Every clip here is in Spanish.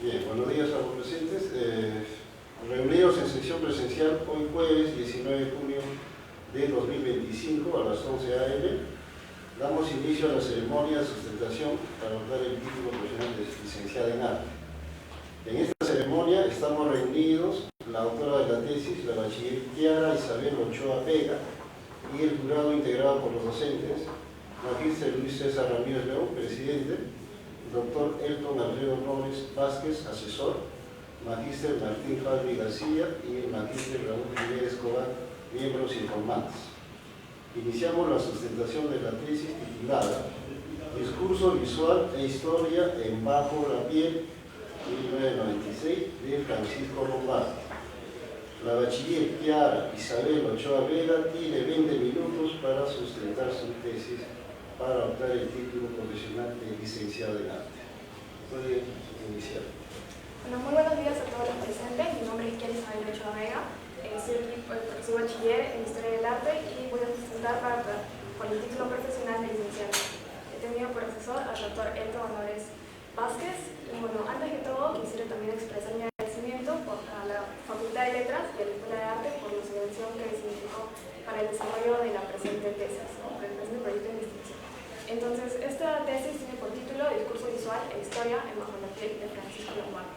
Bien, buenos días a los presentes. Reunidos en sesión presencial hoy jueves 19 de junio de 2025 a las 11 a.m. Damos inicio a la ceremonia de sustentación para otorgar el título profesional de licenciada en arte. En esta ceremonia estamos reunidos la autora de la tesis, la bachiller Kiara Isabel Ochoa Vega, y el jurado integrado por los docentes, magíster Luis César Ramírez León, presidente, doctor Elton Alfredo Robles Vázquez, asesor, magíster Martín Fabri García y el magíster Raúl Jiménez Escobar, miembros informantes. Iniciamos la sustentación de la tesis titulada Discurso visual e historia en Bajo la piel, 1996, de Francisco Lombardi. La bachiller Kiara Isabel Ochoa Vega tiene 20 minutos para sustentar su tesis para optar el título profesional de licenciado en arte. Puede iniciar. Bueno, muy buenos días a todos los presentes. Mi nombre es Kiara Isabel Ochoa Vega. Soy bachiller en Historia del Arte y voy a sustentar con el título profesional de licenciado. He tenido por asesor al doctor Elton Honores Vázquez. Y bueno, antes que todo quisiera también expresar mi agradecimiento a la Facultad de Letras y a la Escuela de Arte por la subvención que significó para el desarrollo de la presente tesis, para el presente proyecto de investigación. Entonces, esta tesis tiene por título Discurso visual e historia en Bajo la piel, de Francisco Lombardi.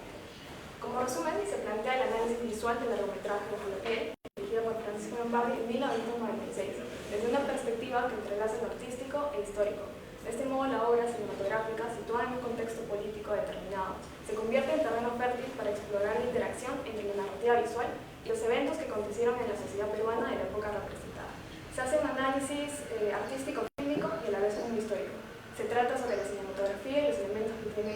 Como resumen, se plantea el análisis visual del largometraje Bajo la piel, dirigido por Francisco Lombardi en 1996, desde una perspectiva que entrelaza lo artístico e histórico. De este modo, la obra cinematográfica, situada en un contexto político determinado, se convierte en terreno fértil para explorar la interacción entre la narrativa visual y los eventos que acontecieron en la sociedad peruana de la época representada. Se hace un análisis artístico-técnico y a la vez un histórico. Se trata sobre la cinematografía y los elementos que tiene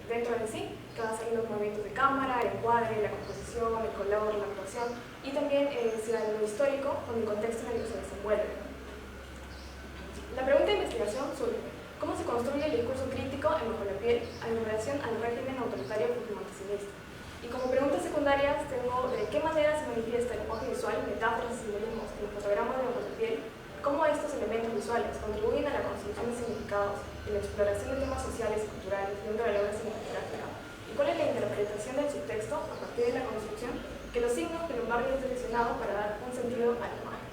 dentro de sí, que van a ser los movimientos de cámara, el encuadre, la composición, el color, la actuación, y también lo histórico con el contexto en el que se desenvuelve. La pregunta de investigación surge: ¿cómo se construye el discurso crítico en Bajo la piel en relación al régimen autoritario fujimoristas? Y como preguntas secundarias tengo de qué manera se manifiesta el lenguaje visual, metáforas y simbolismos en los fotogramas de Bajo la piel, cómo estos elementos visuales contribuyen a la construcción de significados y la exploración de temas sociales y culturales dentro de la obra cinematográfica, y cuál es la interpretación del subtexto a partir de la construcción que los signos que Lombardi ha seleccionado para dar un sentido a la imagen.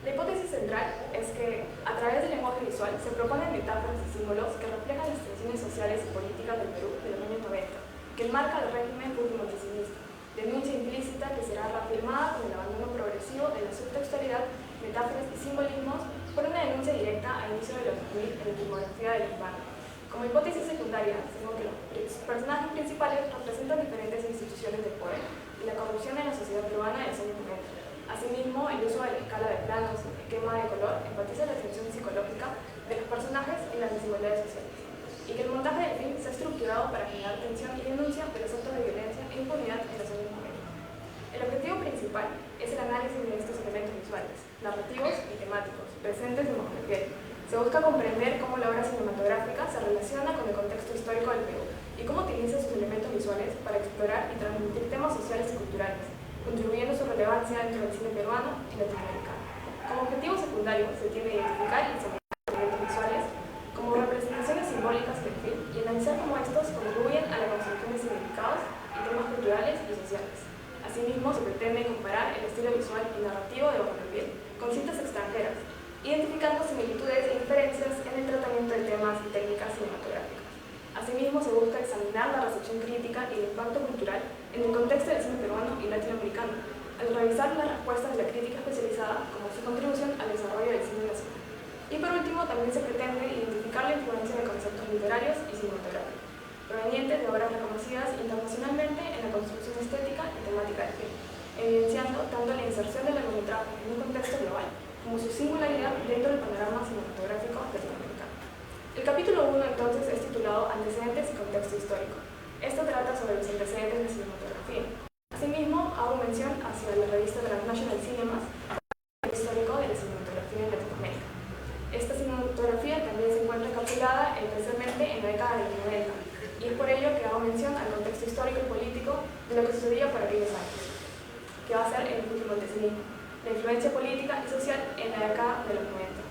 La hipótesis central es que, a través del lenguaje visual, se proponen metáforas y símbolos que reflejan las tensiones sociales y políticas del Perú de los años 90, que enmarca el régimen fujimoristas, denuncia implícita que será reafirmada con el abandono progresivo de la subtextualidad, metáforas y simbolismos por una denuncia directa a inicio de los 2000 en la filmografía de Lombardi. Como hipótesis secundaria, según que los personajes principales representan diferentes instituciones de poder y la corrupción en la sociedad peruana de los años 90. Asimismo, el uso de la escala de planos y el esquema de color enfatiza la tensión psicológica de los personajes y las desigualdades sociales, y que el montaje del film se ha estructurado para generar tensión y denuncia de los actos de violencia e impunidad en los años 90. El objetivo principal es el análisis de estos elementos visuales, narrativos y temáticos, presentes en Bajo la piel. Se busca comprender cómo la obra cinematográfica se relaciona con el contexto histórico del Perú y cómo utiliza sus elementos visuales para explorar y transmitir temas sociales y culturales, contribuyendo a su relevancia dentro del cine peruano y latinoamericano. Como objetivo secundario, se tiene identificar y examinar los elementos visuales como representaciones simbólicas del film y analizar cómo estos contribuyen a la construcción de significados y temas culturales y sociales. Asimismo, se pretende comparar el estilo visual y narrativo de Bajo la piel con cintas extranjeras, identificando similitudes e diferencias en el tratamiento de temas y técnicas cinematográficas. Asimismo, se busca examinar la recepción crítica y el impacto cultural en el contexto del cine peruano y latinoamericano, al revisar las respuestas de la crítica especializada como su contribución al desarrollo del cine nacional. Y por último, también se pretende identificar la influencia de conceptos literarios y cinematográficos, provenientes de obras reconocidas internacionalmente en la construcción estética y temática del film, evidenciando tanto la inserción del largometraje en un contexto global como su singularidad dentro del panorama cinematográfico latinoamericano. El capítulo 1 entonces es titulado Antecedentes y contexto histórico. Esto trata sobre los antecedentes de la cinematografía. Asimismo, hago mención hacia la revista Transnational Cinemas, histórico de la cinematografía en Latinoamérica. Esta cinematografía también se encuentra encapsulada especialmente en la década de los 90, y es por ello que hago mención al contexto histórico y político de lo que sucedía por aquellos años, que va a ser el fujimorismo, la influencia política y social en la década de los 90.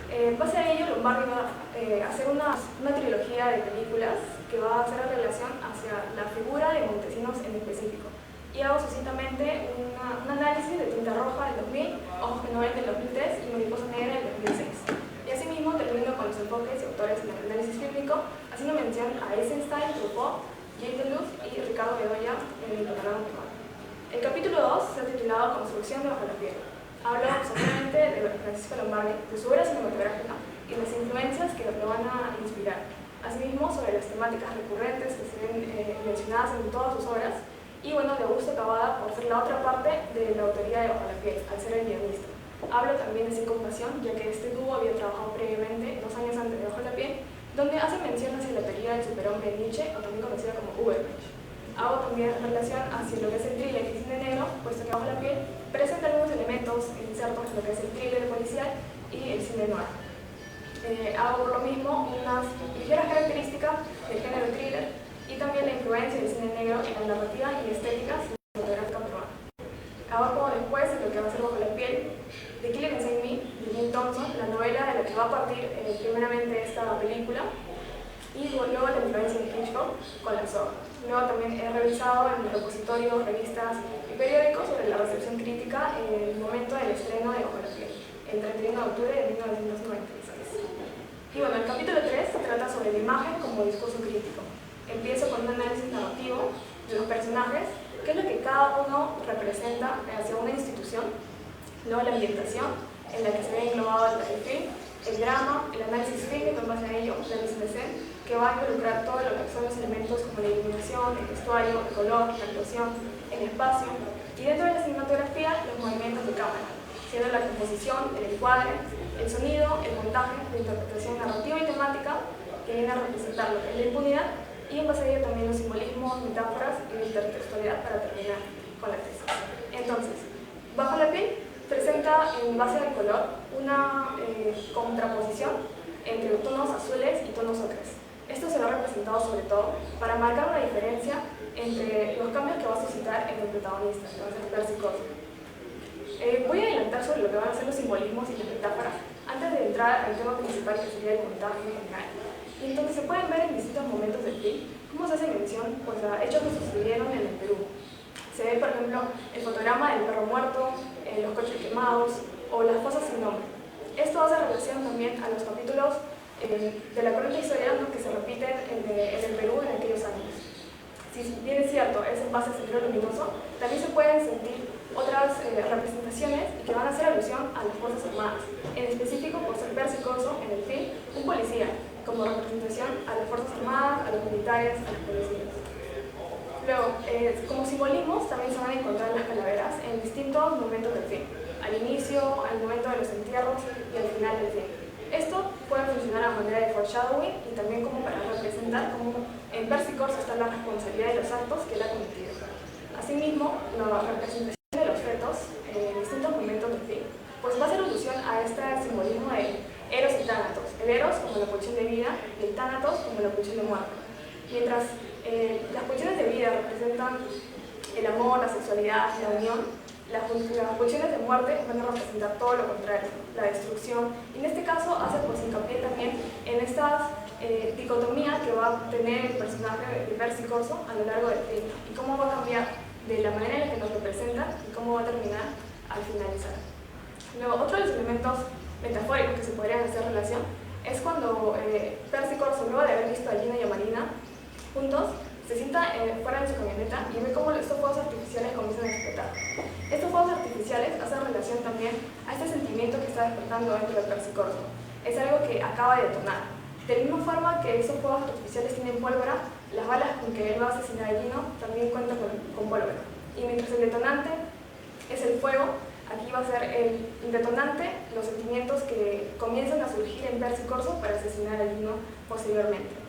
En base a ello, Lombardi va a hacer una trilogía de películas que va a hacer relación hacia la figura de Montesinos en específico. Y hago sucintamente un análisis de Tinta Roja del 2000, Ojos que no ven del 2003 y Mariposa Negra del 2006. Y asimismo termino con los enfoques y autores en el análisis bíblico, haciendo mención a Eisenstein, Truffaut, Jacques Deleuze y Ricardo Bedoya en el panorama peruano. El capítulo 2 se ha titulado Construcción de Bajo la Piel. Hablo solamente de Francisco Lombardi, de su obra cinematográfica y las influencias que lo van a inspirar. Asimismo, sobre las temáticas recurrentes que se ven mencionadas en todas sus obras, y bueno, de Augusto Tabada por ser la otra parte de la autoría de Bajo la Piel, al ser el guionista. Hablo también de Sin Compasión, ya que este dúo había trabajado previamente, 2 años antes de Bajo la Piel, donde hace mención hacia la teoría del superhombre de Nietzsche, o también conocida como Ubermensch. Hago también relación hacia lo que es el thriller y el cine negro, puesto que Bajo la Piel presenta algunos elementos insertos en lo que es el thriller policial y el cine noir. Hago por lo mismo unas ligeras características del género thriller y también la influencia del cine negro en la narrativa y estética cinematográfica peruana. Abajo después de lo que va a ser Bajo la Piel, The Killer Inside Me, de Jim Thompson, la novela de la que va a partir primeramente esta película, y luego la influencia de Hitchcock con la soga. Luego también he revisado en repositorios, revistas y periódicos sobre la recepción crítica en el momento del estreno de Bajo la Piel, el 31 de octubre de 1996. Y bueno, el capítulo 3 trata sobre la imagen como discurso crítico. Empiezo con un análisis narrativo de los personajes, qué es lo que cada uno representa hacia una institución, luego la ambientación en la que se ve englobado el film, el drama, el análisis fílmico en base a ello, la mise en scène, que va a involucrar todo lo que son los elementos como la iluminación, el vestuario, el color, la actuación, el espacio, y dentro de la cinematografía los movimientos de cámara, siendo la composición, el encuadre, el sonido, el montaje, la interpretación narrativa y temática que viene a representar lo que es la impunidad, y en base a ello también los simbolismos, metáforas y la intertextualidad para terminar con la tesis. Entonces, Bajo la Piel presenta en base al color una contraposición entre tonos azules y tonos ocres. Esto se ve representado sobre todo para marcar una diferencia entre los cambios que va a suscitar en el protagonista, entonces Percy Corso. Voy a adelantar sobre lo que van a ser los simbolismos y las metáforas antes de entrar al tema principal, que sería el montaje en general. Y entonces se pueden ver en distintos momentos del film cómo se hace mención pues, a hechos que sucedieron en el Perú. Se ve, por ejemplo, el fotograma del perro muerto, los coches quemados o las fosas sin nombre. Esto hace relación también a los capítulos de la crónica historiana que se repiten en el Perú en aquellos años. Si bien es cierto, es en base a Sendero Luminoso, también se pueden sentir otras representaciones que van a hacer alusión a las Fuerzas Armadas, en específico por ser Percy Corso en el film un policía, como representación a las Fuerzas Armadas, a los militares, a los policías. Luego, como simbolismos también se van a encontrar las calaveras en distintos momentos del film, al inicio, al momento de los entierros y al final del film. Esto puede funcionar a manera de foreshadowing y también como para representar cómo en Percy Corso está la responsabilidad de los actos que él ha cometido. Asimismo, la representación de los fetos en distintos momentos del film pues va a hacer alusión a este simbolismo de Eros y Tánatos. El Eros como la pulsión de vida y el Tánatos como la pulsión de muerte. Mientras las pulsiones de vida representan el amor, la sexualidad, la unión, las pulsiones de muerte van a representar todo lo contrario, la destrucción. Y en este caso hace pues hincapié también en esta dicotomía que va a tener el personaje de Percy Corso a lo largo del film y cómo va a cambiar de la manera en la que nos representa y cómo va a terminar al finalizar. Luego, otro de los elementos metafóricos que se podrían hacer relación es cuando Percy Corso, luego de haber visto a Gina y a Marina juntos, se sienta fuera de su camioneta y ve cómo estos fuegos artificiales comienzan a explotar. Estos fuegos artificiales hacen relación también a este sentimiento que está despertando dentro de Percy Corso. Es algo que acaba de detonar. De la misma forma que esos fuegos artificiales tienen pólvora, las balas con que él va a asesinar a Gino también cuentan con pólvora. Y mientras el detonante es el fuego, aquí va a ser el detonante, los sentimientos que comienzan a surgir en Percy Corso para asesinar a Gino posteriormente.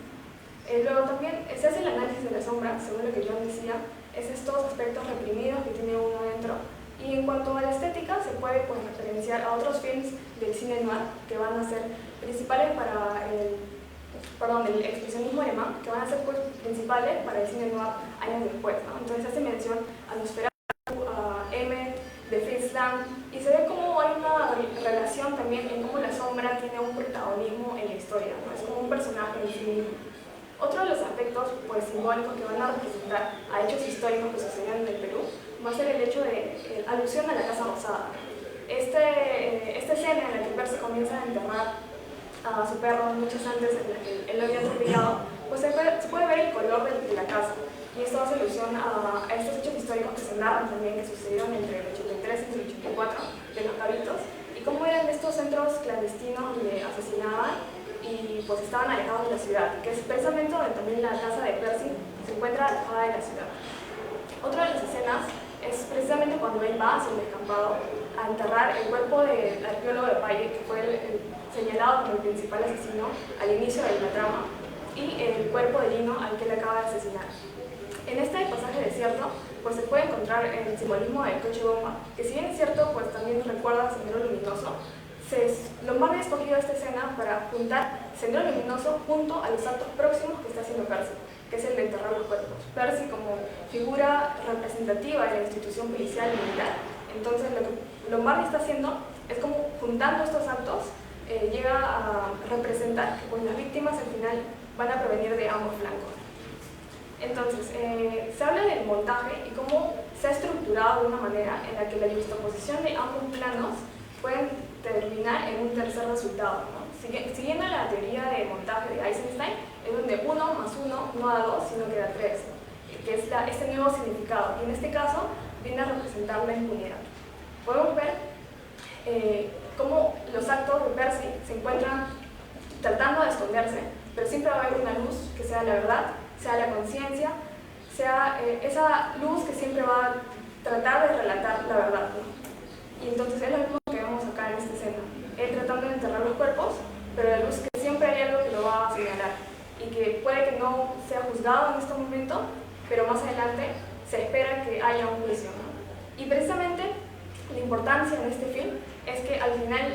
Luego también se hace el análisis de la sombra, según lo que John decía, es estos aspectos reprimidos que tiene uno dentro. Y en cuanto a la estética, se puede pues, referenciar a otros films del cine noir que van a ser principales para el expresionismo alemán, que van a ser pues, principales para el cine noir años después, ¿no? Entonces hace mención a Nosferatu, a M, de Fritz Lang, y se ve cómo hay una relación también en cómo la sombra tiene un protagonismo en la historia, ¿no? Es como un personaje en sí mismo. Otro de los aspectos pues, simbólicos que van a representar a hechos históricos que sucedieron en el Perú va a ser el hecho de alusión a la Casa Rosada. Esta escena en la que Percy comienza a enterrar a su perro muchos antes en la que él lo había atropellado, pues se puede ver el color de la casa. Y esto hace alusión a estos hechos históricos que se narran también, que sucedieron entre el 83 y el 84 de los Cabitos, y cómo eran estos centros clandestinos donde asesinaban y pues estaban alejados de la ciudad, que es precisamente donde también la casa de Percy se encuentra alejada de la ciudad. Otra de las escenas es precisamente cuando él va hacia el descampado a enterrar el cuerpo del arqueólogo de Paille, que fue el señalado como el principal asesino al inicio de la trama, y el cuerpo de Gino al que él acaba de asesinar. En este pasaje desierto pues se puede encontrar el simbolismo del coche bomba, que si bien es cierto, pues también recuerda a Sendero Luminoso. Lombardi ha escogido esta escena para juntar Sendero Luminoso junto a los actos próximos que está haciendo Percy, que es el de enterrar los cuerpos. Percy como figura representativa de la institución policial y militar. Entonces lo que Lombardi está haciendo es como juntando estos actos, llega a representar que pues, las víctimas al final van a provenir de ambos flancos. Entonces, se habla del montaje y cómo se ha estructurado de una manera en la que la juxtaposición de ambos planos pueden terminar en un tercer resultado, ¿no? Siguiendo la teoría de montaje de Eisenstein, es donde 1 más 1 no da 2, sino que da 3, ¿no? Que es este nuevo significado, y en este caso viene a representar la impunidad. Podemos ver cómo los actos de Percy se encuentran tratando de esconderse, pero siempre va a haber una luz que sea la verdad, sea la conciencia, sea esa luz que siempre va a tratar de relatar la verdad, ¿no? Y entonces es lo mismo que vemos acá en esta escena. Él tratando de enterrar los cuerpos, pero la luz que siempre hay algo que lo va a señalar y que puede que no sea juzgado en este momento, pero más adelante se espera que haya un juicio, ¿no? Y precisamente la importancia en este film es que al final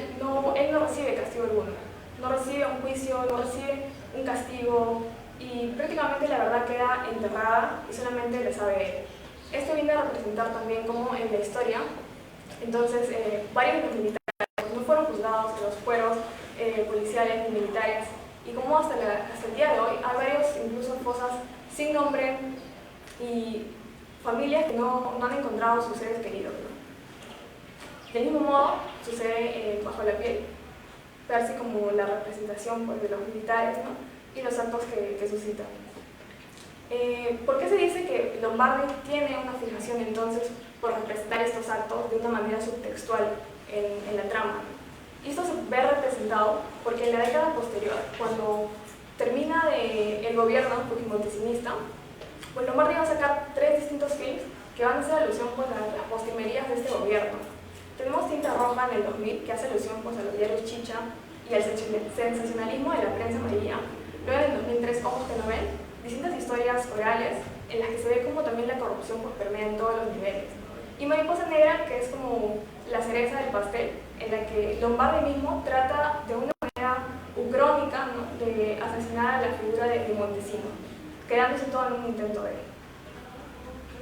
él no recibe castigo alguno, no recibe un juicio, no recibe un castigo, y prácticamente la verdad queda enterrada y solamente le sabe él. Esto viene a representar también como en la historia, entonces varios de los militares no fueron juzgados, los fueros policiales y militares, y como hasta el día de hoy hay varios incluso fosas sin nombre y familias que no han encontrado sus seres queridos, ¿no? Del mismo modo sucede Bajo la piel, Percy como la representación pues, de los militares, ¿no? Y los actos que suscitan. ¿Por qué se dice que Lombardi tiene una fijación entonces por representar estos actos de una manera subtextual en la trama? Y esto se ve representado porque en la década posterior, cuando termina el gobierno fujimontesista, pues Lombardi va a sacar 3 distintos films que van a hacer alusión pues, a las postrimerías de este gobierno. Tenemos Tinta Roja en el 2000, que hace alusión pues, a los diarios Chicha y al sensacionalismo de la prensa amarilla. Luego en el 2003, Ojos que no ven, distintas historias orales en las que se ve como también la corrupción pues, permea en todos los niveles. Y Mariposa Negra, que es como la cereza del pastel, en la que Lombardi mismo trata de una manera ucrónica, ¿no? de asesinar a la figura de Montesino, quedándose todo en un intento de él.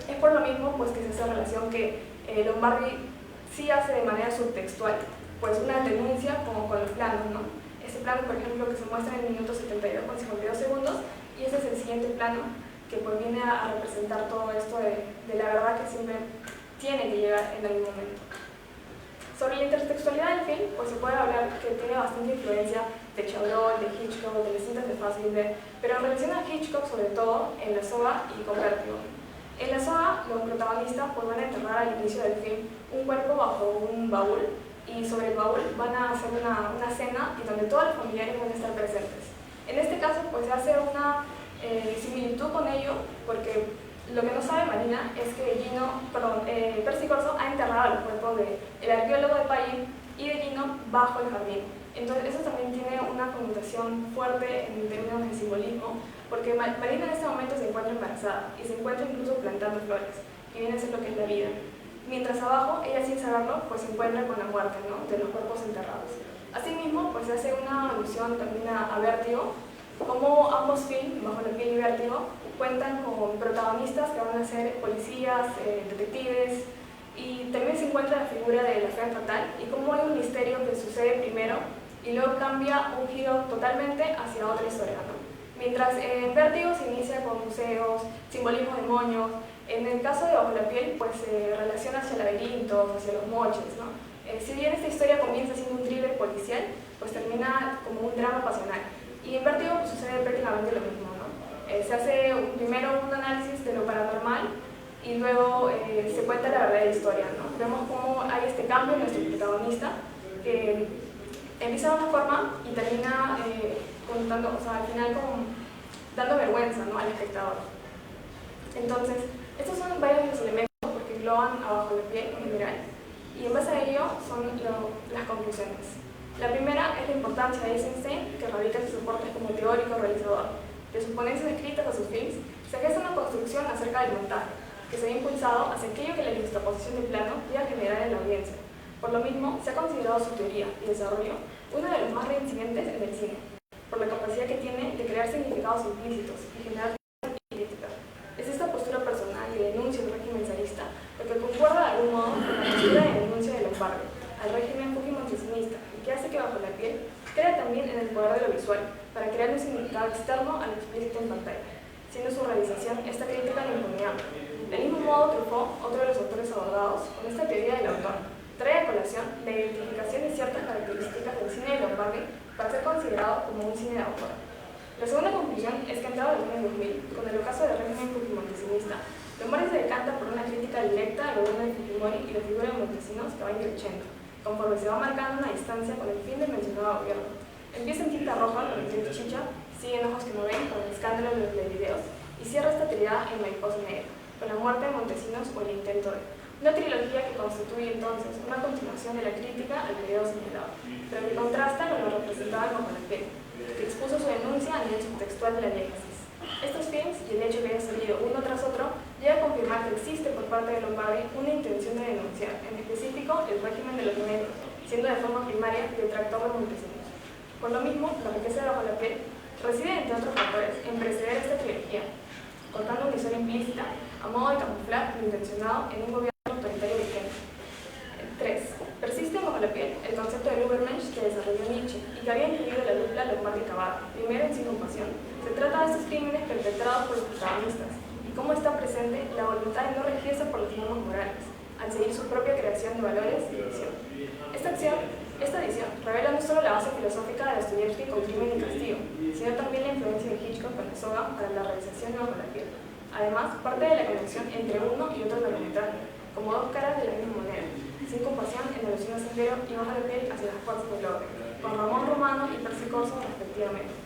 Es por lo mismo pues, que es esa relación que Lombardi sí hace de manera subtextual, pues una denuncia como con los planos, ¿no? Este plano, por ejemplo, que se muestra en el minuto 72 con 52 segundos, y ese es el siguiente plano que pues, viene a representar todo esto de la verdad que siempre tiene que llegar en algún momento. Sobre la intertextualidad del film, pues se puede hablar que tiene bastante influencia de Chabrol, de Hitchcock, de las cintas de Fassbinder, pero en relación a Hitchcock, sobre todo en La Soga y con Vértigo. En La Soga, los protagonistas pues, van a enterrar al inicio del film un cuerpo bajo un baúl, y sobre el baúl van a hacer una cena y donde todos los familiares van a estar presentes. En este caso, pues se hace una similitud con ello, porque lo que no sabe Marina es que Percy Corso ha enterrado los cuerpos del arqueólogo de Paille y de Gino bajo el jardín. Entonces eso también tiene una connotación fuerte en términos de simbolismo, porque Marina en este momento se encuentra embarazada y se encuentra incluso plantando flores, que viene a ser lo que es la vida. Mientras abajo, ella sin saberlo, pues se encuentra con la muerte, ¿no? de los cuerpos enterrados. Asimismo, pues se hace una alusión también a Vértigo, como ambos films, Bajo la piel y Vértigo, cuentan con protagonistas que van a ser policías, detectives, y también se encuentra la figura de la fe fatal, y cómo hay un misterio que sucede primero y luego cambia un giro totalmente hacia otra historia, ¿no? Mientras en Vértigo se inicia con museos, simbolismo de moños, en el caso de Bajo la piel pues se relaciona hacia laberintos, hacia los moches, ¿no? Si bien esta historia comienza siendo un thriller policial, pues termina como un drama pasional. Y en Vértigo pues, sucede prácticamente lo mismo, ¿no? Se hace primero un análisis de lo paranormal y luego se cuenta la verdadera historia, ¿no? Vemos cómo hay este cambio en nuestro protagonista, que empieza de una forma y termina contando, o sea, al final como dando vergüenza, ¿no?, al espectador. Entonces, estos son varios de los elementos porque engloban a Bajo la piel en general, y en base a ello son las conclusiones. La primera es la importancia de Eisenstein, que radica en sus aportes como teórico realizador. De sus ponencias escritas a sus films, se gesta una construcción acerca del montaje, que se ha impulsado hacia aquello que la juxtaposición de plano iba a generar en la audiencia. Por lo mismo, se ha considerado su teoría y desarrollo uno de los más reincidentes en el cine, por la capacidad que tiene de crear significados implícitos y generar crítica. Es esta postura personal de denuncia del régimen zarista lo que concuerda de algún modo con la postura de denuncia de Lombardi al régimen fujimontesista, y que hace que Bajo la piel crea también en el poder de lo visual para crear un significado externo al explícito en pantalla, siendo su realización esta crítica a la impunidad. Del mismo modo, Truffaut, otro de los autores abordados con esta teoría del autor, trae a colación la identificación de ciertas características del cine de Lombardi para ser considerado como un cine de autor. La segunda conclusión es que entrado en el año 2000, con el ocaso del régimen fujimontesista, Lombardi se decanta por una crítica directa al gobierno de Fujimori y la figura de Montesinos que va increciendo, conforme se va marcando una distancia con el fin del mencionado gobierno. Empieza en tinta roja con el trío Chicha, sigue en Ojos que no ven con el escándalo de los videos y cierra esta trilada en Mariposa Negra, con la muerte de Montesinos o el intento de. Una trilogía que constituye entonces una continuación de la crítica al periodo señalado, pero que contrasta con lo representado en Bajo la piel, que expuso su denuncia a nivel subtextual de la diégesis. Estos films y el hecho que haya salido uno tras otro llega a confirmar que existe por parte de Lombardi una intención de denunciar, en específico, el régimen de los negros, siendo de forma primaria detractor de Montesinos. Por lo mismo, la riqueza de Bajo la piel reside, entre otros factores, en preceder esta trilogía, contando una historia implícita a modo de camuflar lo intencionado en un gobierno autoritario vigente. 3. Persiste Bajo la piel el concepto de Übermensch que desarrolló Nietzsche y que había incluido la dupla Lombardi-Cavada, primero en Sin compasión. Se trata de estos crímenes perpetrados por los protagonistas y cómo está presente la voluntad de no regirse por las normas morales, al seguir su propia creación de valores y visión. Esta edición revela no solo la base filosófica de Dostoyevsky con Crimen y Castigo, sino también la influencia de Hitchcock con La soga para la realización de Bajo la piel. Además, parte de la conexión entre uno y otro largometraje, como dos caras de la misma moneda, Sin compasión en alusión a Sendero y Bajo la piel hacia las fuerzas del orden, con Ramón Romano y Percy Corso respectivamente.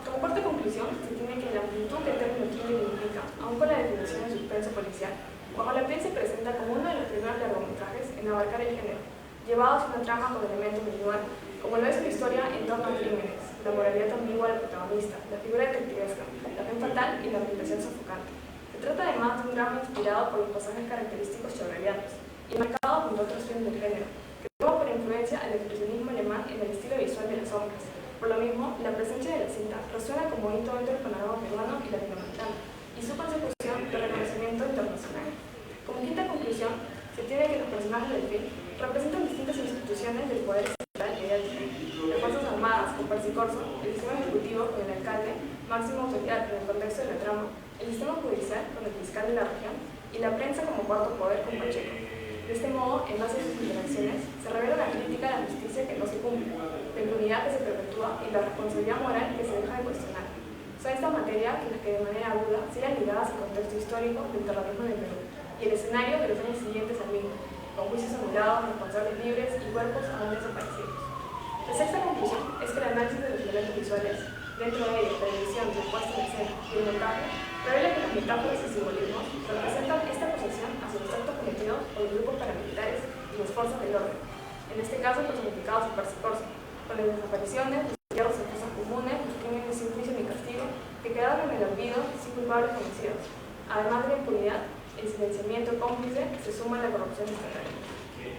Como cuarta conclusión, se tiene que la amplitud que el término thriller implica, aun con la definición de suspenso policial, Bajo la piel se presenta como uno de los primeros largometrajes en abarcar el género, llevados a una trama con elementos de igual, como lo es una historia en torno a crímenes, la moralidad ambigua del protagonista, la figura detectivesca, la fe fatal y la ambientación sofocante. Se trata además de un drama inspirado por los pasajes característicos chevroleanos y marcado junto a otros filmes del género, que tuvo por influencia al expresionismo alemán en el estilo visual de las sombras. Por lo mismo, la presencia de la cinta resuena como hito dentro del panorama peruano y latinoamericano, y su consecución de reconocimiento internacional. Como quinta conclusión, se tiene que los personajes del film representan distintas instituciones del poder central y mediático: las Fuerzas Armadas con Percy Corso, el sistema ejecutivo con el alcalde, máxima autoridad en el contexto de la trama, el sistema judicial con el fiscal de la región y la prensa como cuarto poder con Pacheco. De este modo, en base a sus interacciones, se revela una crítica a la justicia que no se cumple, la impunidad que se perpetúa y la responsabilidad moral que se deja de cuestionar. Son estas materias que las que de manera aguda sigan ligadas al contexto histórico del terrorismo de Perú y el escenario de los años siguientes al mismo, con juicios anulados, responsables libres y cuerpos aún desaparecidos. La sexta conclusión es que el análisis de los elementos visuales, dentro de ellos la edición, la puesta en escena y el montaje, revela que las metáforas y simbolismos representan esta posesión hacia los actos cometidos por los grupos paramilitares y las fuerzas del orden, en este caso personificados en Percy Corso, con las desapariciones, los entierros en fosas comunes, los crímenes sin juicio ni castigo, que quedaron en el olvido sin culpables conocidos. Además de la impunidad, el silenciamiento cómplice se suma a la corrupción estatal.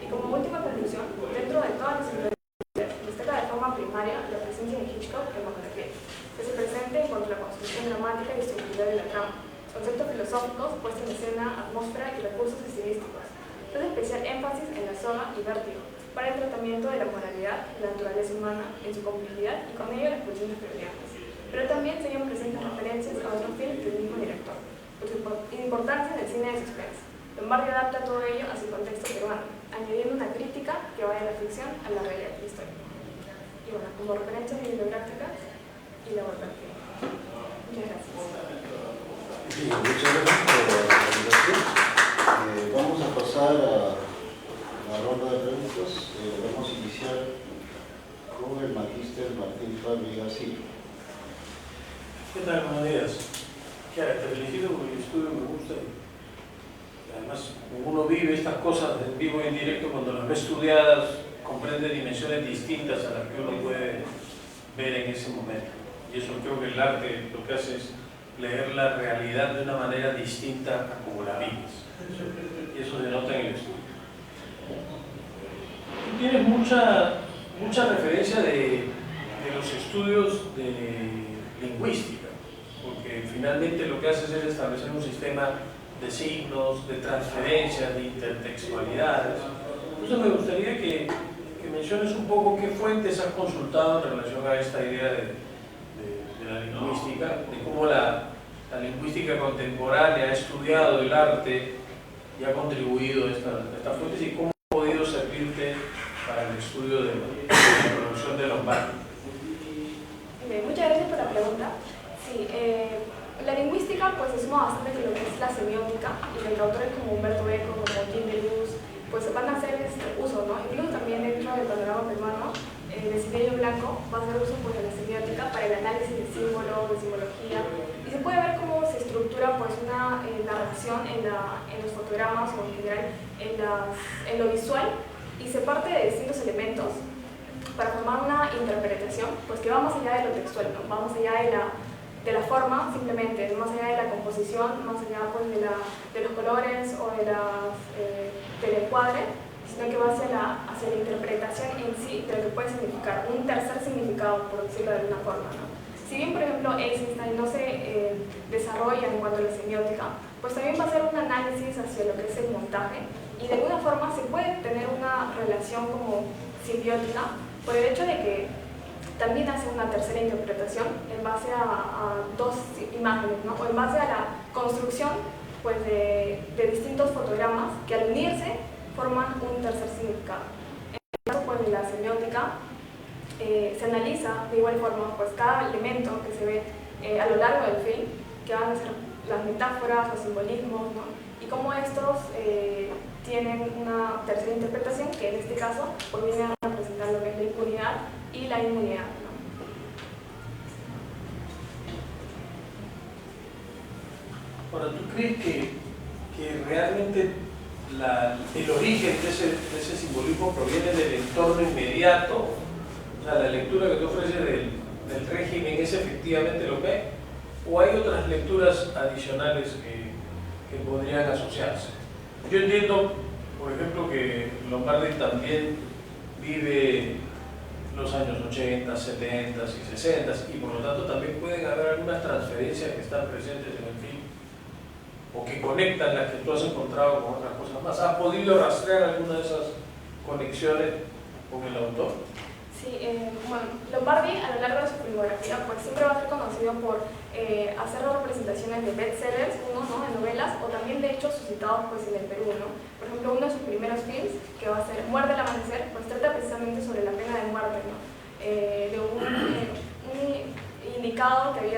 Y como última conclusión, dentro de todas las influencias, destaca de forma primaria la presencia de Hitchcock en Bajo la piel, que se presenta en cuanto a la construcción dramática y estructural de la trama, conceptos filosóficos, puesta en escena, atmósfera y recursos estilísticos. Hace especial énfasis en La soga y Vértigo, para el tratamiento de la moralidad, la naturaleza humana, en su complejidad y con ello las pulsiones freudianas. Pero también se hallan presentes referencias a otros films del mismo director, por su importancia en el cine de suspense. Lombardi adapta todo ello a su contexto peruano, añadiendo una crítica que va de la ficción a la realidad histórica. Y bueno, como referencias bibliográficas y laboratorios. Muchas gracias. Sí, muchas gracias por la presentación. Vamos a pasar a la ronda de preguntas. Vamos a iniciar con el magíster Martín Fabi García. ¿Qué tal? Buenos días. Te felicito porque el estudio me gusta y además uno vive estas cosas en vivo y en directo, cuando las ve estudiadas comprende dimensiones distintas a las que uno puede ver en ese momento. Y eso creo que el arte lo que hace es leer la realidad de una manera distinta a como la vives. Y eso se nota en el estudio. Tú tienes mucha referencia de los estudios de lingüística, porque finalmente lo que haces es establecer un sistema de signos, de transferencias, de intertextualidades. Entonces me gustaría que menciones un poco qué fuentes has consultado en relación a esta idea de la lingüística, de cómo la lingüística contemporánea ha estudiado el arte y ha contribuido a estas fuentes, y cómo ha podido servirte para el estudio de la producción de Lombardi. Muchas gracias por la pregunta. Sí, la lingüística pues se suma bastante con lo que es la semiótica, y de autores como Humberto Eco, como Jim Deleuze, pues van a hacer uso, ¿no? Incluso también dentro del panorama peruano, de Siderio Blanco va a hacer uso pues, de la semiótica para el análisis de símbolos, de simbología, y se puede ver cómo se estructura pues, una narración en los fotogramas o en general en lo visual, y se parte de distintos elementos para formar una interpretación pues, que va más allá de lo textual, ¿no? Va más allá de la forma, simplemente, más allá de la composición, más allá pues, de los colores o del encuadre, sino que va hacia la interpretación en sí de lo que puede significar, un tercer significado, por decirlo de alguna forma, ¿no? Si bien, por ejemplo, Eisenstein no se desarrolla en cuanto a la semiótica, pues también va a hacer un análisis hacia lo que es el montaje, y de alguna forma se puede tener una relación como simbiótica por el hecho de que también hace una tercera interpretación en base a dos imágenes, ¿no? O en base a la construcción pues, de distintos fotogramas que al unirse forman un tercer significado. En el caso pues, de la semiótica, se analiza de igual forma pues, cada elemento que se ve a lo largo del film, que van a ser las metáforas, los simbolismos, ¿no? Y cómo estos tienen una tercera interpretación, que en este caso pues, viene a representar lo que es la impunidad y la inmunidad, ¿no? Ahora, ¿tú crees que realmente el origen de ese simbolismo proviene del entorno inmediato? O sea, la lectura que te ofrece del régimen es efectivamente lo que es, o hay otras lecturas adicionales que podrían asociarse. Yo entiendo, por ejemplo, que Lombardi también vive los años 80, 70 y 60, y por lo tanto también pueden haber algunas transferencias que están presentes en el film o que conectan las que tú has encontrado con otras cosas más. ¿Has podido rastrear alguna de esas conexiones con el autor? Sí, bueno, Lombardi a lo largo de su filmografía pues siempre va a ser conocido por hacer representaciones de bestsellers, ¿no? De novelas, o también de hechos suscitados pues, en el Perú, ¿no? Por ejemplo, uno de sus primeros films, que va a ser Muerde al amanecer, pues trata precisamente sobre la pena de muerte, ¿no? De un indicado que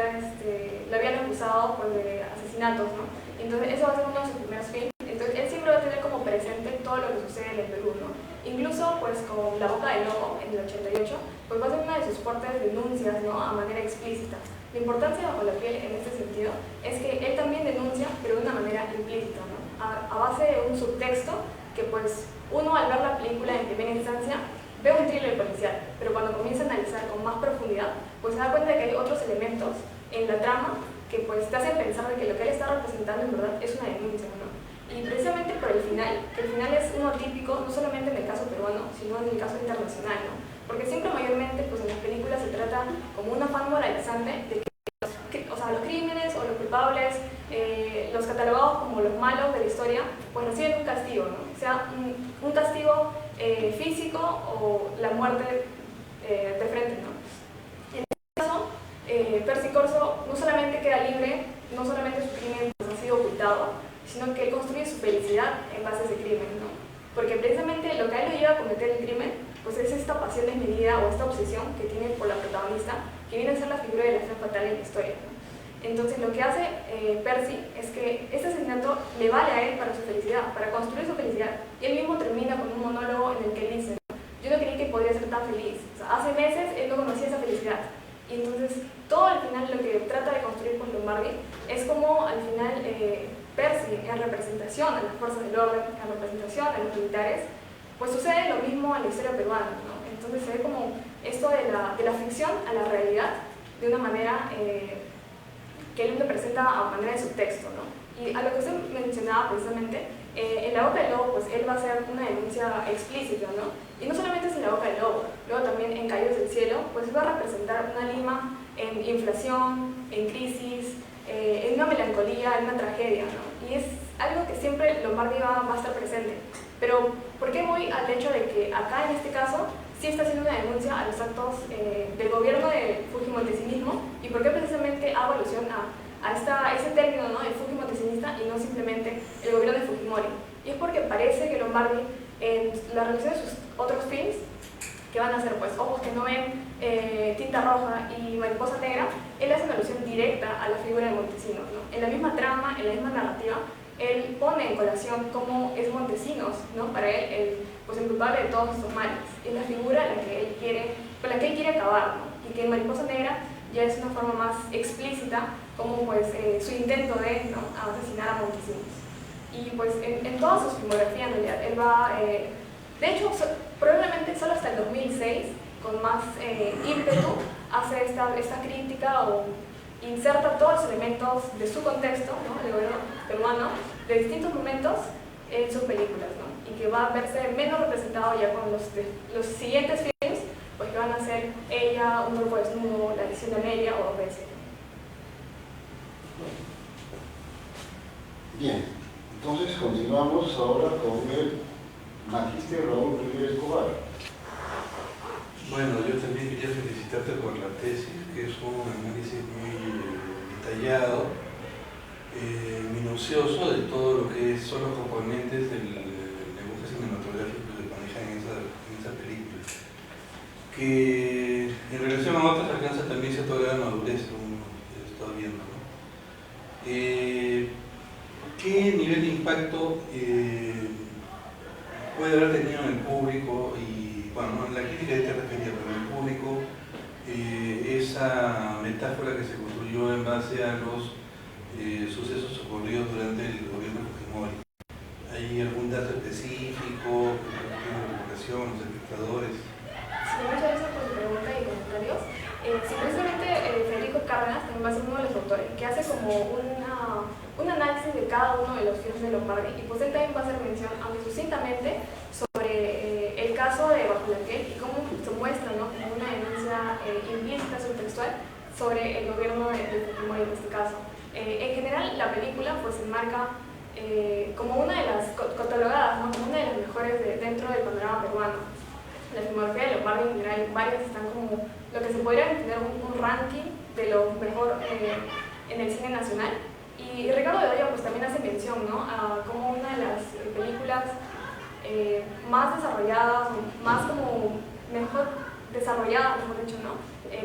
lo habían acusado pues, de asesinatos, ¿no? Entonces eso va a ser uno de sus primeros films. Entonces él siempre va a tener como presente todo lo que sucede en el Perú, ¿no? Incluso pues con La boca del lobo en el 88, pues va a ser una de sus fuertes denuncias, ¿no? A manera explícita. La importancia bajo la piel en este sentido es que él también denuncia, pero de una manera implícita, ¿no? A base de un subtexto que pues uno al ver la película en primera instancia ve un thriller policial, pero cuando comienza a analizar con más profundidad, pues se da cuenta de que hay otros elementos en la trama que pues te hacen pensar de que lo que él está representando en verdad es una denuncia, ¿no? Y precisamente por el final, que el final es uno típico, no solamente en el caso peruano, sino en el caso internacional, ¿no? Porque siempre mayormente pues en las películas se trata como un afán moralizante de que o sea, los crímenes o los culpables, los catalogados como los malos de la historia, pues reciben un castigo, ¿no? Sea un castigo físico o la muerte de frente, ¿no? En este caso, Percy Corso no solamente queda libre, no solamente su crimen pues, ha sido ocultado, sino que él construye su felicidad en base a ese crimen, ¿no? Porque precisamente lo que a él lo lleva a cometer el crimen pues es esta pasión desmedida o esta obsesión que tiene por la protagonista, que viene a ser la figura de la femme fatale en la historia, ¿no? Entonces lo que hace Percy es que este asesinato le vale a él para su felicidad, para construir su felicidad, y él mismo termina con un monólogo en el que dice, ¿no? Yo no creí que podría ser tan feliz, o sea, hace meses él no conocía esa felicidad, y entonces todo al final lo que trata de construir con Lombardi es como al final Percy, en representación a las fuerzas del orden, en representación a los militares, pues sucede lo mismo en la historia peruana, ¿no? Entonces se ve como esto de la ficción a la realidad de una manera que él lo presenta a manera de subtexto, ¿no? Y a lo que usted mencionaba precisamente, en La Boca del Lobo, pues él va a hacer una denuncia explícita, ¿no? Y no solamente es en La Boca del Lobo, luego también en Caídos del Cielo, pues va a representar una Lima en inflación, en crisis, en una melancolía, en una tragedia, ¿no? Y es algo que siempre Lombardi va a estar presente. Pero, ¿por qué voy al hecho de que acá, en este caso, sí está haciendo una denuncia a los actos del gobierno de fujimontesinismo? ¿Y por qué precisamente hago alusión a ese término, ¿no?, de fujimontesista y no simplemente el gobierno de Fujimori? Y es porque parece que Lombardi, en la realización de sus otros films, que van a ser pues Ojos que no ven, Tinta Roja y Mariposa Negra, él hace una alusión directa a la figura de Montesinos, ¿no? En la misma trama, en la misma narrativa, él pone en colación cómo es Montesinos, ¿no?, para él pues el culpable de todos estos males. Es la figura con la que él quiere acabar, ¿no? Y que en Mariposa Negra ya es una forma más explícita, como pues su intento de, ¿no?, asesinar a Montesinos. Y pues en toda su filmografía, en realidad, él va, de hecho, probablemente solo hasta el 2006, con más ímpetu, hace esta crítica o inserta todos los elementos de su contexto, ¿no?, el gobierno peruano, de distintos momentos en sus películas, ¿no? Y que va a verse menos representado ya con los siguientes films, pues que van a ser Ella, Un cuerpo desnudo, La edición de Amelia o Dos veces. Bien, entonces continuamos ahora con el magíster Raúl Rivera Escobar. Bueno, yo también quería felicitarte por la tesis, que es un análisis muy detallado, minucioso de todo lo que son los componentes del lenguaje cinematográfico que manejan en esa película, que en relación a otras alcanza también cierta grado de madurez, como he estado viendo, ¿no? ¿Qué nivel de impacto puede haber tenido en el público? Y bueno, no en la crítica te refería, pero en el público, esa metáfora que se construyó en base a los sucesos ocurridos durante el gobierno de Fujimori? ¿Hay algún dato específico que tiene la población, los espectadores? Sí, muchas gracias por su pregunta y comentarios. Sí, precisamente Federico Cárdenas también va a ser uno de los autores que hace como un análisis de cada uno de los films de Lombardi, y pues él también va a hacer mención, aunque sucintamente, sobre el caso de Bajo la Piel y cómo se muestra, ¿no?, como una denuncia implícita subtextual sobre el gobierno de Fujimori en este caso. En general, la película pues se enmarca como una de las catalogadas, ¿no?, como una de las mejores dentro del panorama peruano. La filmografía de Lombardi en general, varias están como lo que se podría entender un ranking de lo mejor en el cine nacional. Y Ricardo Bedoya pues también hace mención, ¿no?, a como una de las películas más desarrolladas, más como mejor desarrolladas, mejor dicho, ¿no?,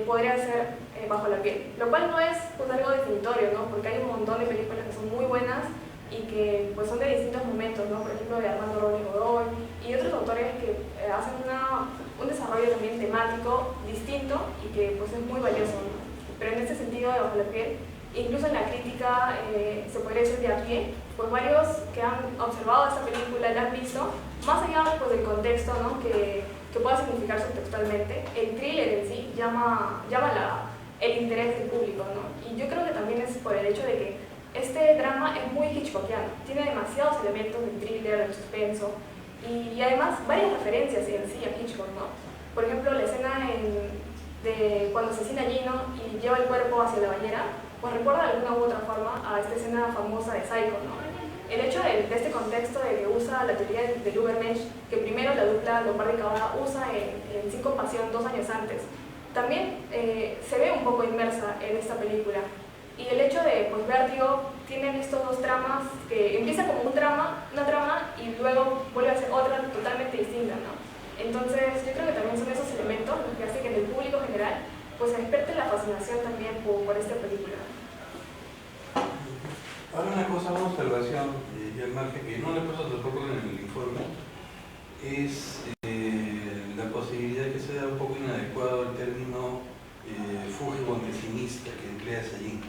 podría ser Bajo la Piel, lo cual no es pues algo definitorio, ¿no?, porque hay un montón de películas que son muy buenas y que pues son de distintos momentos, ¿no?, por ejemplo de Armando Robles Godoy y otros autores que hacen un desarrollo también temático distinto y que pues es muy valioso, ¿no? Pero en este sentido de Bajo la Piel, incluso en la crítica se podría decir de a pie, pues varios que han observado esta película la han visto, más allá pues del contexto, ¿no?, que pueda significar subtextualmente, el thriller en sí llama el interés del público, ¿no? Y yo creo que también es por el hecho de que este drama es muy hitchcockiano, tiene demasiados elementos del thriller, del suspenso, y además varias referencias en sí a Hitchcock, ¿no? Por ejemplo, la escena de cuando asesina a Gino y lleva el cuerpo hacia la bañera, pues recuerda de alguna u otra forma a esta escena famosa de Psycho, ¿no? El hecho de este contexto de que usa la teoría del Übermensch, que primero la dupla Lombardi-Cavada usa en Sin Compasión 2 años antes, también se ve un poco inmersa en esta película. Y el hecho de pues, ver, digo, tienen estos dos tramas que empieza como una trama y luego vuelve a ser otra totalmente distinta, ¿no? Entonces yo creo que también son esos elementos los que hacen que en el público general pues se despierte la fascinación también por esta película. Ahora una observación, y al margen que no le paso tampoco en el informe, es la posibilidad que sea un poco inadecuado el término fujimontesinista que empleas allí,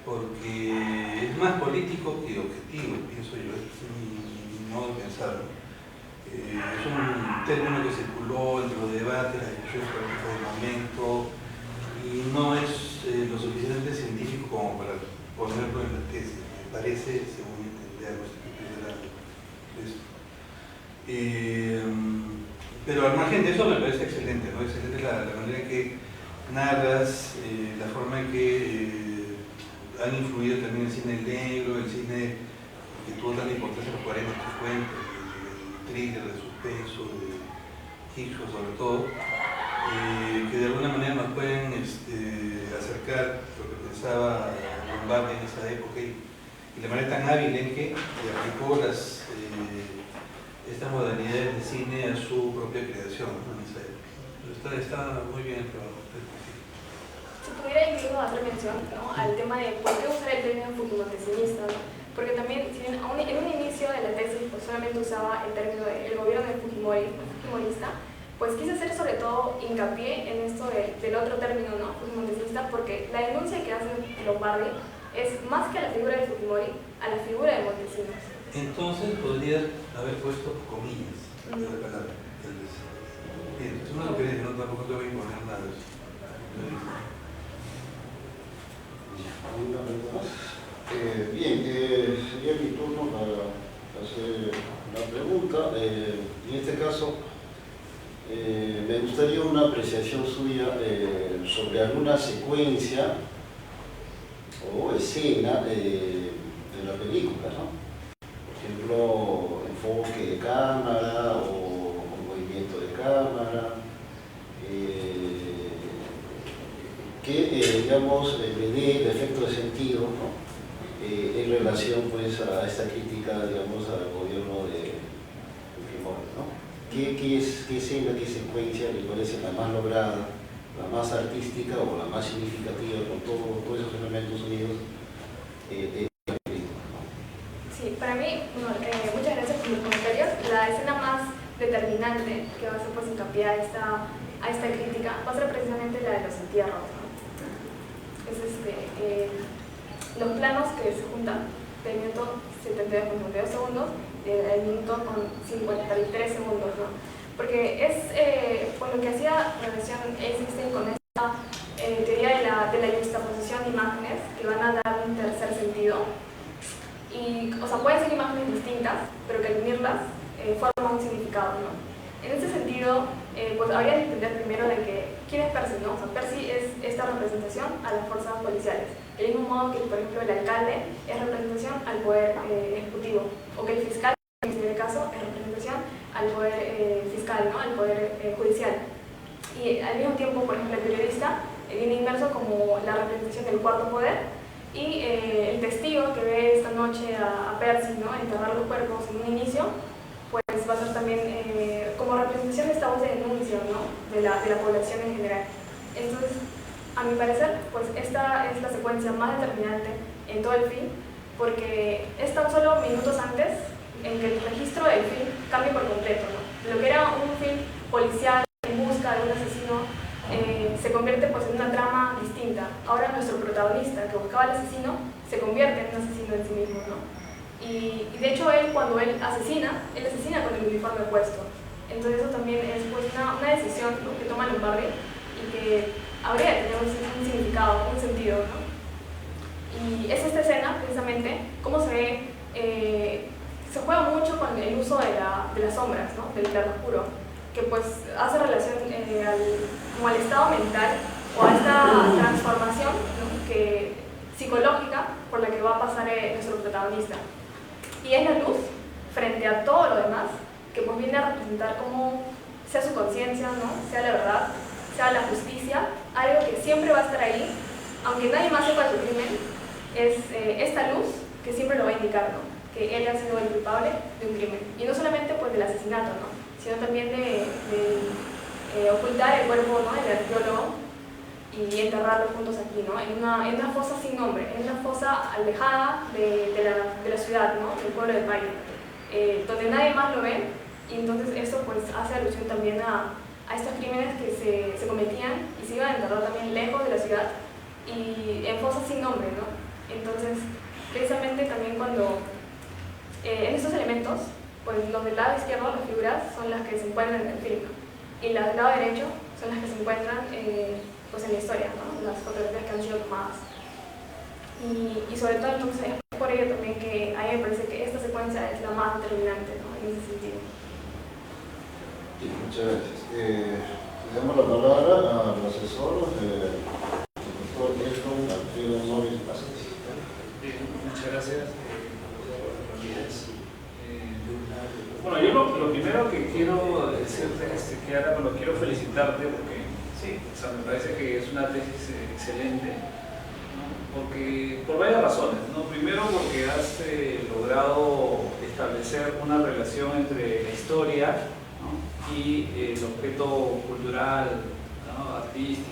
porque es más político que objetivo, pienso yo, es mi modo de pensar. Es un término que circuló entre los debates, las discusiones políticas del momento, y no es lo suficientemente científico como para ponerlo en la tesis, me parece, según entender los estudios de eso. Pero al margen de eso me parece excelente, ¿no? Excelente la manera en que narras, la forma en que han influido también el cine negro, el cine que tuvo tanta importancia en los 40, el thriller de suspenso, de Hitchcock sobre todo, que de alguna manera nos pueden acercar lo que pensaba Lombardi en esa época y la manera tan hábil en que aplicó estas modalidades de cine a su propia creación, ¿no? En esa época. Está muy bien el trabajo. Si pudiera incluso hacer mención, ¿no?, al tema de por qué usar el término fujimontesinista, ¿no? Porque también si en un inicio de la tesis pues, solamente usaba el término del gobierno de Fujimori, fujimorista, pues quise hacer sobre todo hincapié en esto del otro término, ¿no?, fujimontesinista, porque la denuncia que hace Lombardi es más que a la figura de Fujimori, a la figura de Montesinos. Entonces podrías haber puesto comillas de la palabra. Bien, tú no lo querés, no, tampoco te voy a imponer nada de eso. ¿Alguna pregunta más? Bien, sería mi turno para hacer una pregunta. En este caso, me gustaría una apreciación suya sobre alguna secuencia o escena de la película, ¿no? Por ejemplo, enfoque de cámara o movimiento de cámara, que digamos le dé el efecto de sentido, ¿no?, en relación pues a esta crítica, digamos, al gobierno de Fujimori, ¿no? ¿Qué escena, qué secuencia le parece la más lograda, la más artística o la más significativa con todos esos elementos unidos en la película, ¿no? Sí, para mí, bueno, muchas gracias por los comentarios. La escena más determinante que va a hacer pues hincapié a esta crítica va a ser precisamente la de los entierros, ¿no? Es los planos que se juntan del minuto 72 con 52 segundos, del minuto con 53 segundos, ¿no? Porque es por lo que hacía relación Eisenstein con esta teoría de la yuxtaposición de imágenes que van a dar un tercer sentido. Y, o sea, pueden ser imágenes distintas, pero que al unirlas forman un significado, ¿no? En ese sentido, pues habría que entender primero de que quién es Percy, ¿no? O sea, Percy es esta representación a las fuerzas policiales. Del mismo modo que, por ejemplo, el alcalde es representación al poder ejecutivo, o que el fiscal, en este caso, es representación al poder fiscal, ¿no?, al poder judicial. Y al mismo tiempo, por ejemplo, el periodista viene inmerso como la representación del cuarto poder, y el testigo que ve esta noche a Percy, ¿no?, enterrar los cuerpos en un inicio, pues va a ser también como representación de esta voz de denuncia, ¿no?, de la población en general. Entonces, a mi parecer, pues esta es la secuencia más determinante en todo el film, porque es tan solo minutos antes en que el registro del film cambia por completo, ¿no? Lo que era un film policial en busca de un asesino se convierte pues en una trama distinta. Ahora nuestro protagonista que buscaba al asesino se convierte en un asesino en sí mismo, ¿no? Y de hecho él cuando él asesina con el uniforme puesto. Entonces eso también es pues una decisión, ¿no?, que toma Lombardi y que habría de tener un significado, un sentido, ¿no? Y es esta escena, precisamente, cómo se ve, se juega mucho con el uso de las sombras, ¿no?, del claroscuro, que pues hace relación como al estado mental o a esta transformación, ¿no?, psicológica por la que va a pasar nuestro protagonista. Y es la luz frente a todo lo demás que pues viene a representar como sea su conciencia, ¿no?, sea la verdad, sea la justicia algo que siempre va a estar ahí, aunque nadie más sepa su crimen, es esta luz que siempre lo va a indicar, ¿no? Que él ha sido el culpable de un crimen. Y no solamente pues, del asesinato, ¿no? Sino también de ocultar el cuerpo, ¿no? del arqueólogo y enterrarlos juntos aquí, ¿no? En una fosa sin nombre, en una fosa alejada de la ciudad, ¿no? Del pueblo del Valle, donde nadie más lo ve, y entonces esto pues hace alusión también a estos crímenes que se cometían y se iban a enterrar también lejos de la ciudad y en fosas sin nombre, ¿no? Entonces, precisamente también cuando en estos elementos, pues los del lado izquierdo, las figuras, son las que se encuentran en el film, y las del lado derecho son las que se encuentran pues en la historia, ¿no? Las fotografías que han sido tomadas. Y sobre todo entonces es por ello también que a mí me parece que esta secuencia es la más determinante, ¿no? En ese sentido. Sí, muchas gracias. Le damos la palabra al asesor, el doctor Nelson Alfredo Morris Vázquez. Muchas gracias, bueno, yo lo primero que quiero decirte, Kiara, bueno, quiero felicitarte porque sí, o sea, me parece que es una tesis excelente, ¿no? Porque, por varias razones, ¿no? Primero porque has logrado establecer una relación entre la historia, ¿no? y el objeto cultural, ¿no? artístico,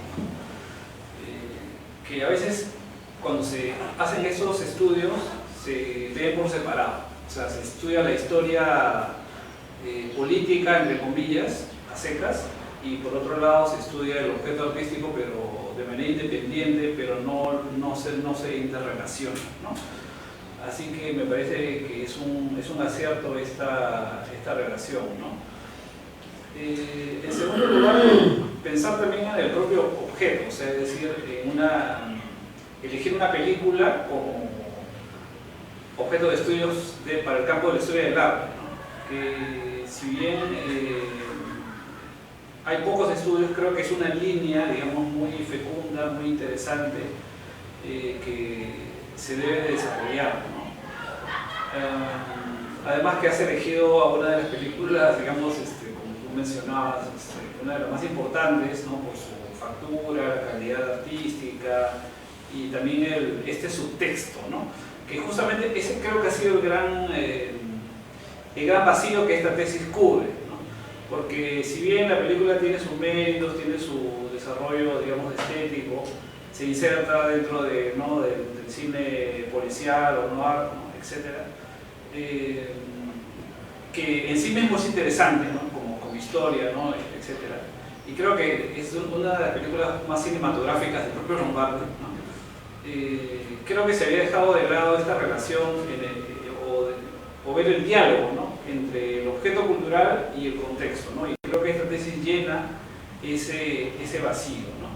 que a veces cuando se hacen esos estudios se ven por separado. O sea, se estudia la historia política, entre comillas, a secas, y por otro lado se estudia el objeto artístico, pero de manera independiente, pero no se interrelaciona, ¿no? Así que me parece que es un acierto esta relación, ¿no? En segundo lugar, pensar también en el propio objeto, o sea, es decir, elegir una película como objeto de estudios para el campo de la historia del arte, ¿no? Que si bien hay pocos estudios, creo que es una línea, digamos, muy fecunda, muy interesante, que se debe de desarrollar, ¿no? Además que has elegido a una de las películas, digamos, como tú mencionabas, una de las más importantes, ¿no? Por su factura, la calidad artística y también este subtexto, ¿no? Que justamente ese creo que ha sido el gran vacío que esta tesis cubre, ¿no? Porque si bien la película tiene sus méritos, tiene su desarrollo, digamos, estético, se inserta dentro ¿no? del cine policial o noir, ¿no? etcétera, que en sí mismo es interesante, ¿no? como historia, ¿no? etcétera. Y creo que es una de las películas más cinematográficas del propio Lombardi, ¿no? Creo que se había dejado de lado esta relación o ver el diálogo, ¿no? entre el objeto cultural y el contexto, ¿no? Y creo que esta tesis llena ese vacío, ¿no?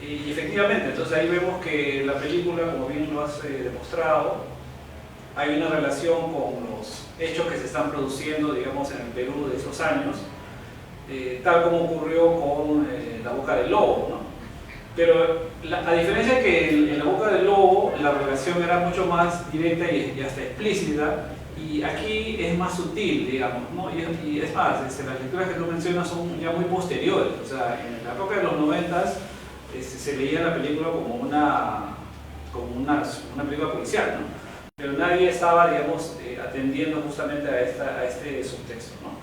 Y efectivamente, entonces ahí vemos que la película, como bien lo has demostrado, hay una relación con los hechos que se están produciendo, digamos, en el Perú de esos años, tal como ocurrió con La Boca del Lobo, ¿no? Pero a diferencia que en La Boca del Lobo la relación era mucho más directa y hasta explícita, y aquí es más sutil, digamos, ¿no? Y es más, las lecturas que tú mencionas son ya muy posteriores. O sea, en la época de los 90s se leía la película como una película policial, ¿no? Pero nadie estaba, digamos, atendiendo justamente a este subtexto, ¿no?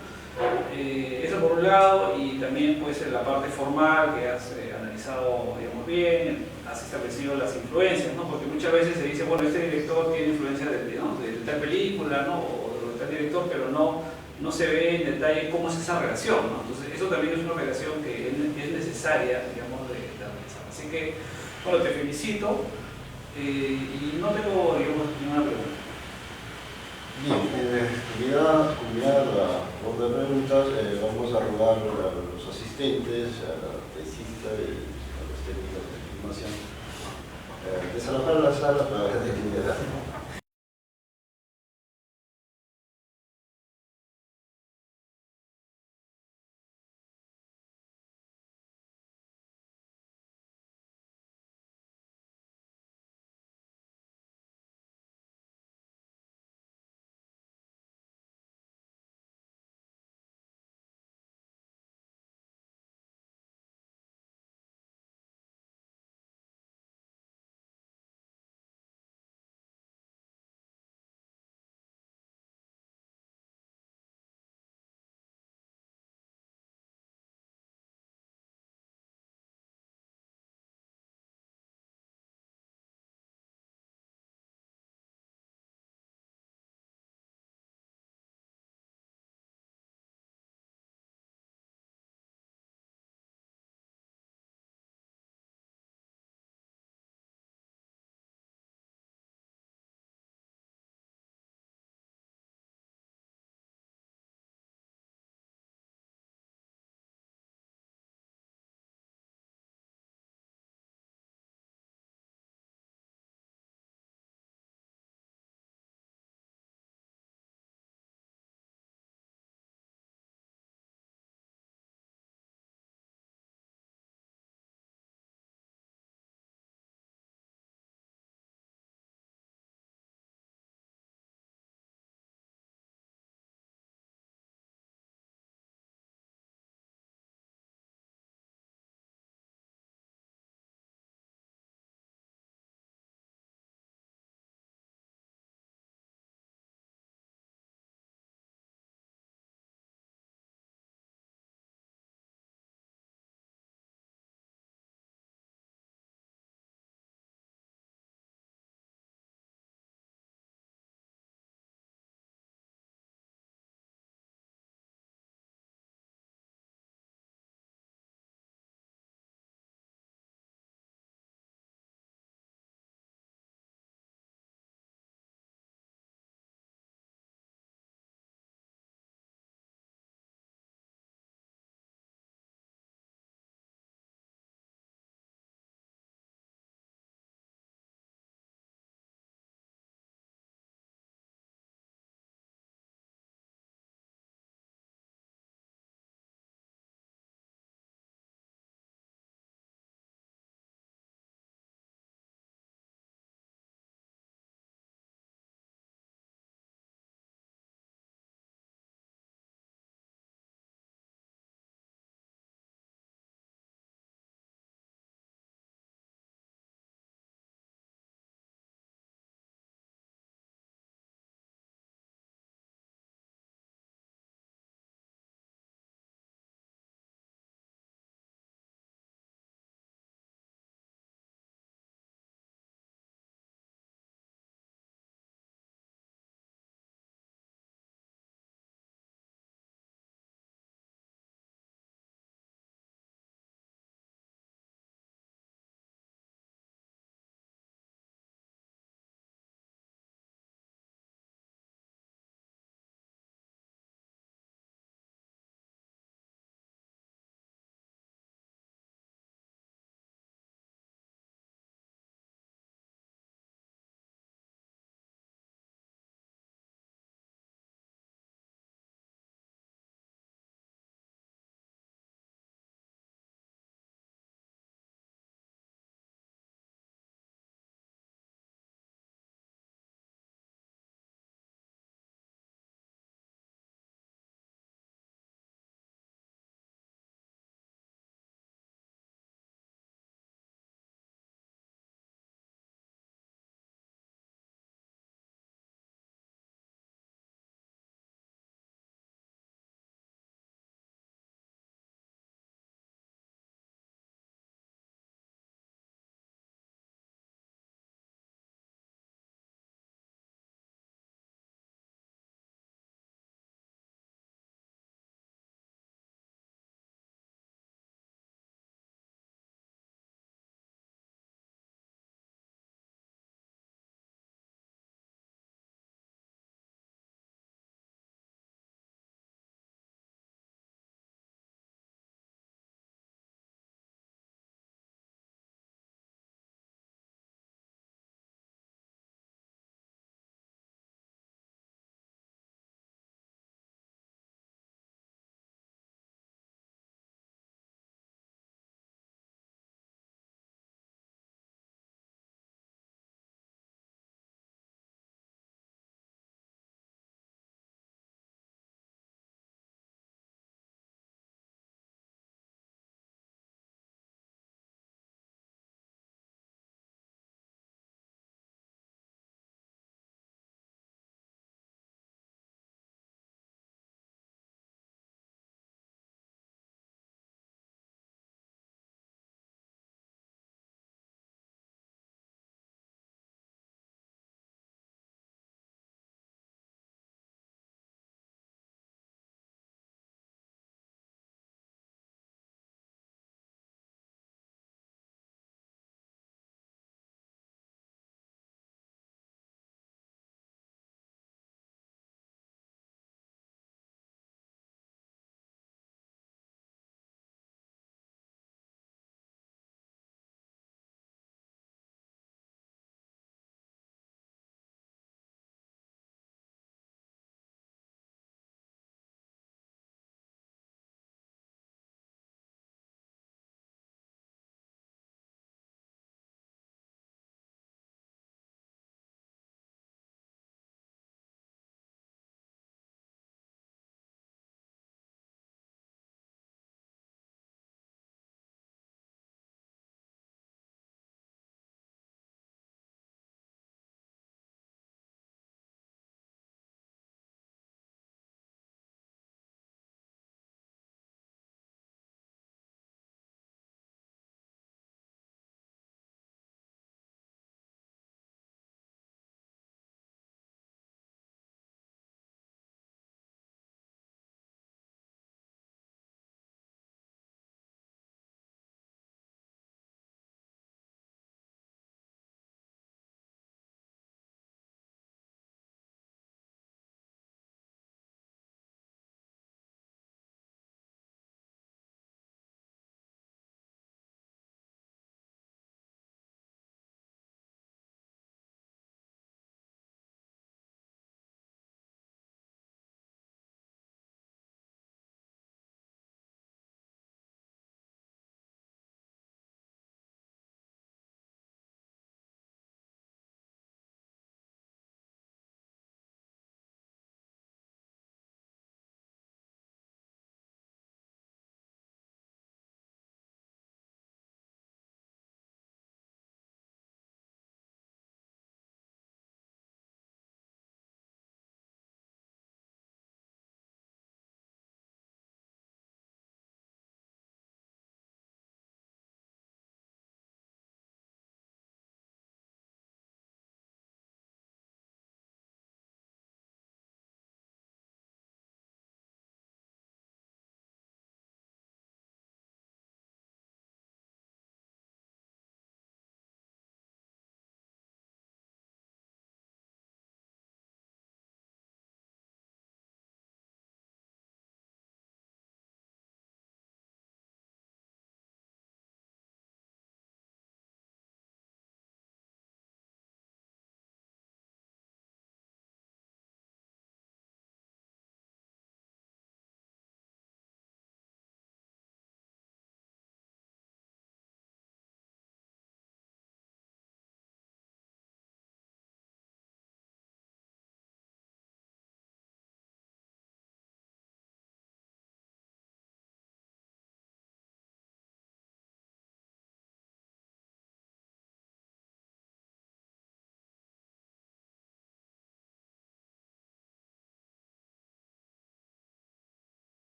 Eso por un lado, y también pues la parte formal que has analizado, digamos, bien, has establecido las influencias, ¿no? Porque muchas veces se dice, bueno, este director tiene influencia de tal película, ¿no? O de tal director, pero no se ve en detalle cómo es esa relación, ¿no? Entonces eso también es una relación que es necesaria, digamos, de analizar. Así que, bueno, te felicito y no tengo, digamos, ninguna pregunta. Bien, combinada la ronda de preguntas, vamos a rodar a los asistentes, a la tesista y a los técnicos de filmación. Desalojar la sala para ver de quién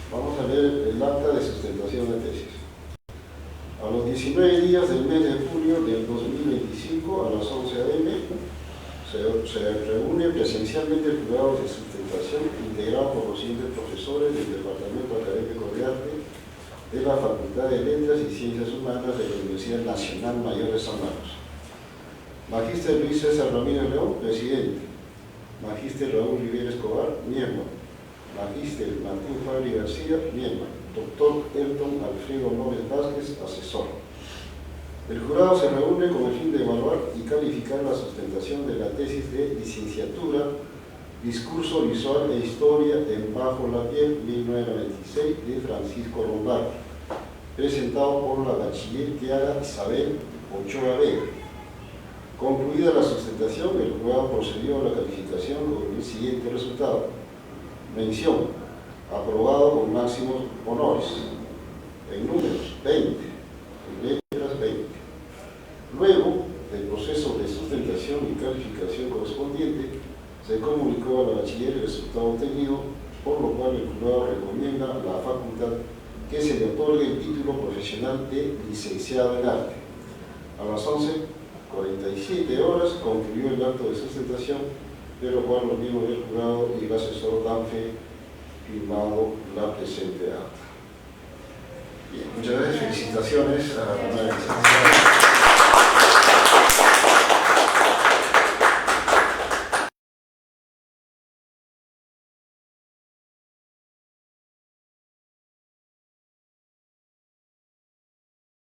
Vamos a leer el acta de sustentación de tesis. A los 19 días del mes de julio del 2025, a las 11 a.m., se reúne presencialmente el jurado de sustentación integrado por los siguientes profesores del Departamento Académico de Arte de la Facultad de Letras y Ciencias Humanas de la Universidad Nacional Mayor de San Marcos. Magíster Luis César Ramírez León, presidente. Magíster Raúl Rivera Escobar, miembro. Magíster Martín Fabri García, miembro. Doctor Elton Alfredo López Vázquez, asesor. El jurado se reúne con el fin de evaluar y calificar la sustentación de la tesis de licenciatura, Discurso Visual e Historia en Bajo la Piel, 1996, de Francisco Lombardo, presentado por la bachiller Tiara Isabel Ochoa Vega. Concluida la sustentación, el jurado procedió a la calificación con el siguiente resultado. Mención: aprobado con máximos honores. En números, 20. En letras, 20. Luego del proceso de sustentación y calificación correspondiente, se comunicó a la bachiller el resultado obtenido, por lo cual el jurado recomienda a la facultad que se le otorgue el título profesional de licenciado en arte. A las 11:47 horas concluyó el acto de sustentación, de lo cual los miembros del jurado y el asesor dan fe firmado la presente acta. Bien, muchas gracias, felicitaciones a la licenciada.